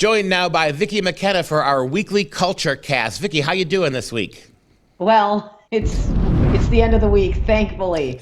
Joined now by Vicki McKenna for our weekly Culture Cast. Vicki, how you doing this week? Well, it's the end of the week, thankfully.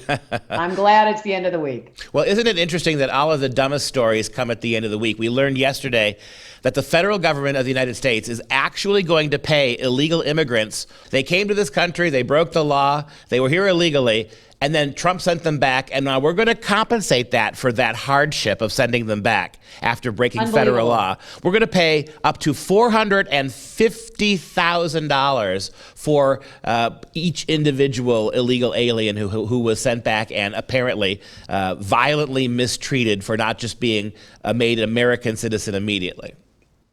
I'm glad it's the end of the week. Well, isn't it interesting that all of the dumbest stories come at the end of the week? We learned yesterday that the federal government of the United States is actually going to pay illegal immigrants. They came to this country, they broke the law, they were here illegally, and then Trump sent them back, and now we're going to compensate that for that hardship of sending them back after breaking federal law. We're going to pay up to $450,000 for each individual illegal alien who was sent back and apparently violently mistreated for not just being made an American citizen immediately.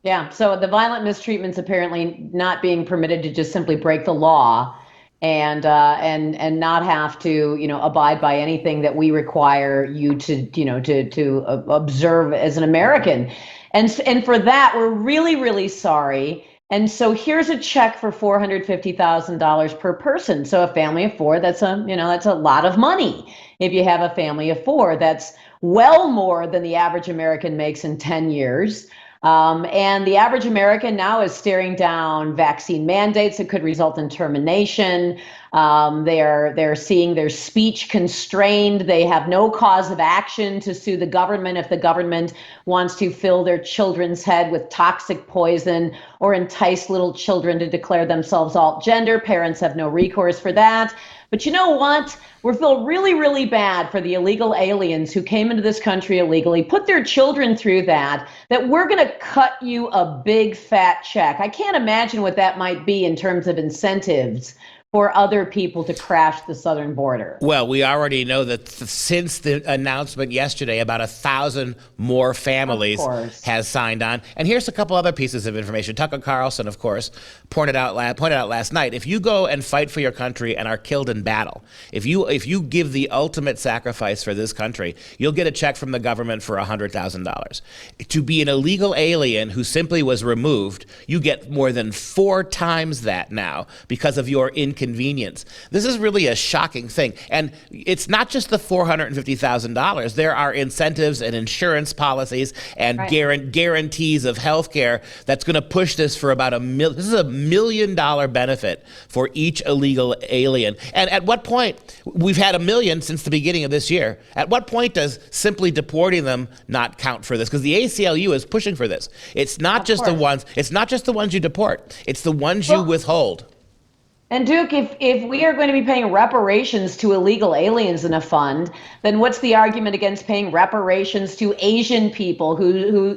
Yeah, so the violent mistreatment's apparently not being permitted to just simply break the law and not have to, abide by anything that we require you to observe as an American. And for that, we're really, really sorry. And so here's a check for $450,000 per person. So a family of four, that's a lot of money. If you have a family of four, that's well more than the average American makes in 10 years. And the average American now is staring down vaccine mandates that could result in termination. They're seeing their speech constrained. They have no cause of action to sue the government if the government wants to fill their children's head with toxic poison or entice little children to declare themselves alt-gender. Parents have no recourse for that. But you know what? We feel really, really bad for the illegal aliens who came into this country illegally, put their children through that we're going to cut you a big fat check. I can't imagine what that might be in terms of incentives for other people to crash the southern border. Well, we already know that since the announcement yesterday, about 1,000 more families has signed on. And here's a couple other pieces of information. Tucker Carlson, of course, pointed out last night, if you go and fight for your country and are killed in battle, if you give the ultimate sacrifice for this country, you'll get a check from the government for $100,000. To be an illegal alien who simply was removed, you get more than 4 times that now because of your inconvenience. This is really a shocking thing. And it's not just the $450,000. There are incentives and insurance policies and guarantees of health care that's going to push this for about this is $1 million benefit for each illegal alien. And at what point, we've had 1 million since the beginning of this year. At what point does simply deporting them not count for this? Because the ACLU is pushing for this. It's not just the ones you deport. It's the ones you withhold. And Duke, if we are going to be paying reparations to illegal aliens in a fund, then what's the argument against paying reparations to Asian people who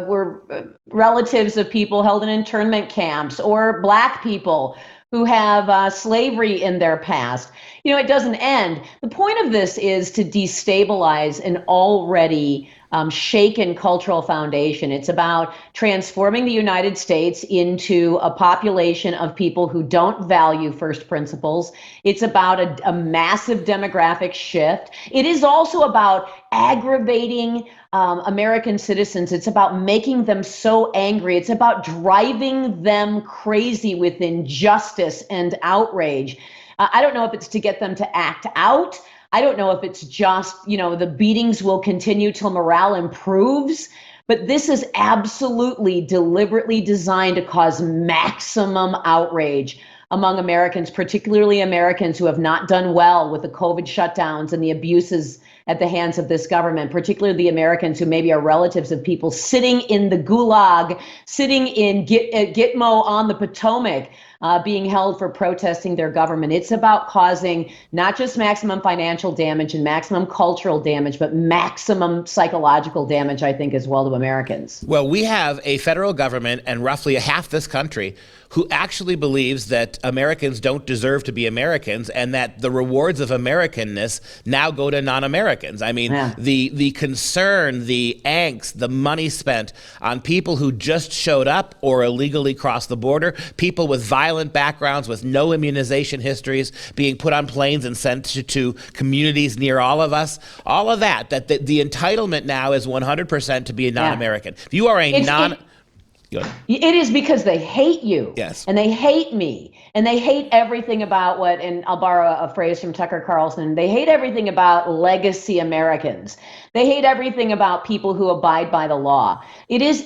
were relatives of people held in internment camps, or Black people who have slavery in their past? It doesn't end. The point of this is to destabilize an already shaken cultural foundation. It's about transforming the United States into a population of people who don't value first principles. It's about a massive demographic shift. It is also about aggravating American citizens. It's about making them so angry. It's about driving them crazy with injustice and outrage. I don't know if it's to get them to act out. I don't know if it's just, the beatings will continue till morale improves, but this is absolutely deliberately designed to cause maximum outrage among Americans, particularly Americans who have not done well with the COVID shutdowns and the abuses at the hands of this government, particularly the Americans who maybe are relatives of people sitting in the gulag, sitting in Gitmo on the Potomac, being held for protesting their government. It's about causing not just maximum financial damage and maximum cultural damage, but maximum psychological damage, I think, as well to Americans. Well, we have a federal government and roughly half this country who actually believes that Americans don't deserve to be Americans and that the rewards of Americanness now go to non-Americans. I mean, the concern, the angst, the money spent on people who just showed up or illegally crossed the border, people with violent backgrounds with no immunization histories being put on planes and sent to communities near all of us, all of that the entitlement now is 100% to be a non-American. If you are a It is because they hate you. Yes. And they hate me. And they hate everything about and I'll borrow a phrase from Tucker Carlson, they hate everything about legacy Americans. They hate everything about people who abide by the law. It is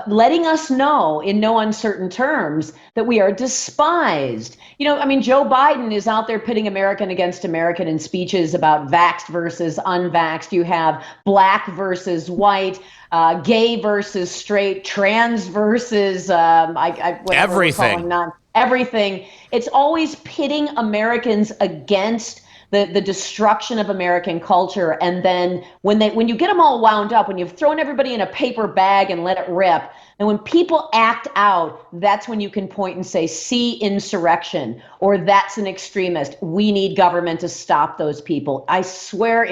letting us know in no uncertain terms that we are despised. I mean, Joe Biden is out there pitting American against American in speeches about vaxxed versus unvaxxed. You have black versus white, gay versus straight, trans versus everything. Everything. It's always pitting Americans against the destruction of American culture. And then when you get them all wound up, when you've thrown everybody in a paper bag and let it rip, and when people act out, that's when you can point and say, see insurrection, or that's an extremist. We need government to stop those people. I swear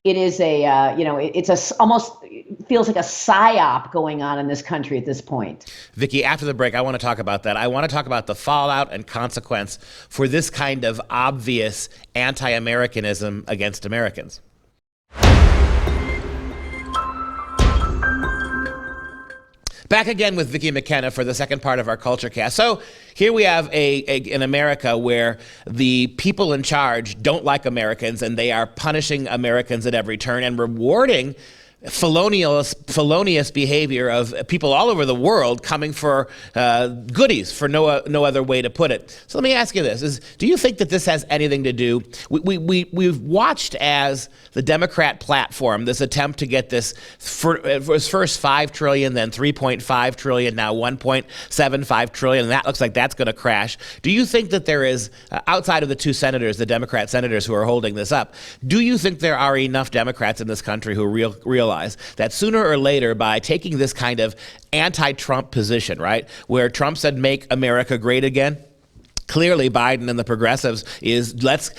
it's almost feels like a psyop going on in this country at this point. Vicki, after the break, I want to talk about that. I want to talk about the fallout and consequence for this kind of obvious anti-Americanism against Americans. Back again with Vicki McKenna for the second part of our Culture Cast. So here we have in America where the people in charge don't like Americans, and they are punishing Americans at every turn and rewarding felonious behavior of people all over the world coming for goodies, for no other way to put it. So let me ask you this: do you think that this has anything to do? We've watched as the Democrat platform, this attempt to get this, it was first $5 trillion, then $3.5 trillion, now $1.75 trillion, and that looks like that's going to crash. Do you think that there is, outside of the two senators, the Democrat senators who are holding this up, do you think there are enough Democrats in this country who realize that sooner or later, by taking this kind of anti-Trump position, right, where Trump said make America great again, clearly Biden and the progressives is let's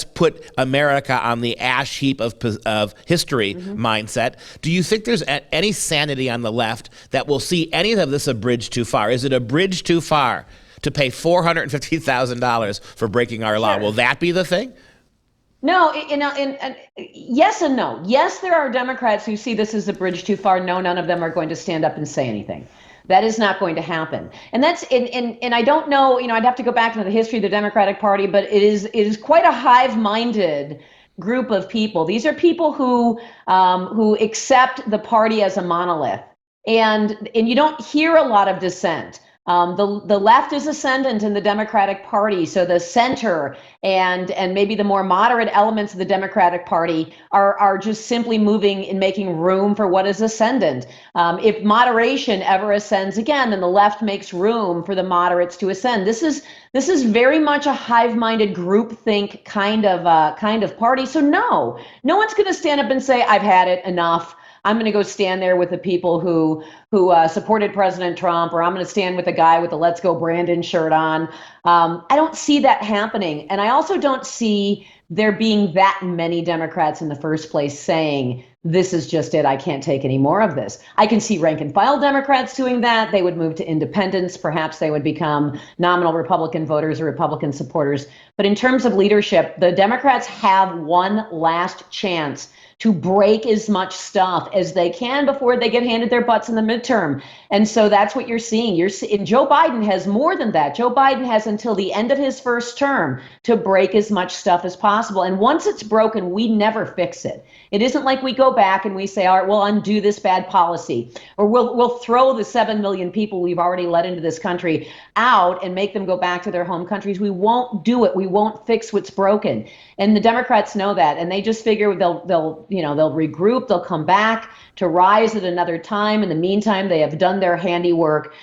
put America on the ash heap of history mindset. Do you think there's any sanity on the left that will see any of this a bridge too far? Is it a bridge too far to pay $450,000 for breaking our law? Will that be the thing? No, and yes and no. Yes, there are Democrats who see this as a bridge too far. No, none of them are going to stand up and say anything. That is not going to happen. And I don't know, I'd have to go back into the history of the Democratic Party, but it is quite a hive-minded group of people. These are people who accept the party as a monolith. And you don't hear a lot of dissent. The left is ascendant in the Democratic Party, so the center and maybe the more moderate elements of the Democratic Party are just simply moving and making room for what is ascendant. If moderation ever ascends again, then the left makes room for the moderates to ascend. This is very much a hive-minded groupthink kind of party. So no one's going to stand up and say, I've had it, enough. I'm going to go stand there with the people who supported President Trump, or I'm going to stand with the guy with the Let's Go Brandon shirt on. I don't see that happening. And I also don't see there being that many Democrats in the first place saying, this is just it, I can't take any more of this. I can see rank and file Democrats doing that. They would move to independence. Perhaps they would become nominal Republican voters or Republican supporters. But in terms of leadership, the Democrats have one last chance to break as much stuff as they can before they get handed their butts in the midterm. And so that's what you're seeing. Joe Biden has more than that. Joe Biden has until the end of his first term to break as much stuff as possible. And once it's broken, we never fix it. It isn't like we go back and we say, all right, we'll undo this bad policy, or we'll throw the 7 million people we've already let into this country out and make them go back to their home countries. We won't do it. We won't fix what's broken. And the Democrats know that, and they just figure they'll regroup, they'll come back to rise at another time. In the meantime, they have done their handiwork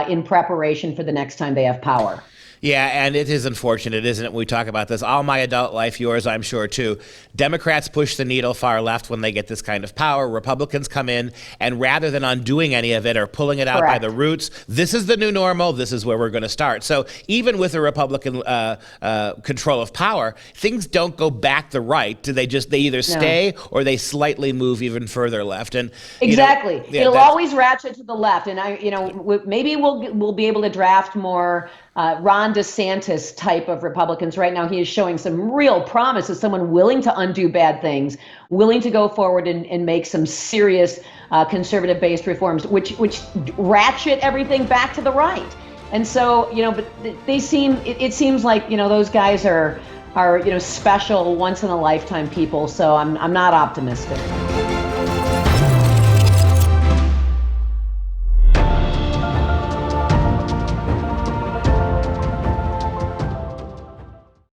in preparation for the next time they have power. Yeah, and it is unfortunate, isn't it? We talk about this all my adult life, yours, I'm sure, too. Democrats push the needle far left when they get this kind of power. Republicans come in, and rather than undoing any of it or pulling it out by the roots, this is the new normal, this is where we're going to start. So even with a Republican control of power, things don't go back the right. They either stay or they slightly move even further left. And exactly. It'll always ratchet to the left. And maybe we'll be able to draft more Ron DeSantis type of Republicans. Right now, he is showing some real promise as someone willing to undo bad things, willing to go forward and make some serious conservative-based reforms, which ratchet everything back to the right. And so, but it seems like, those guys are are special, once in a lifetime people. So I'm not optimistic.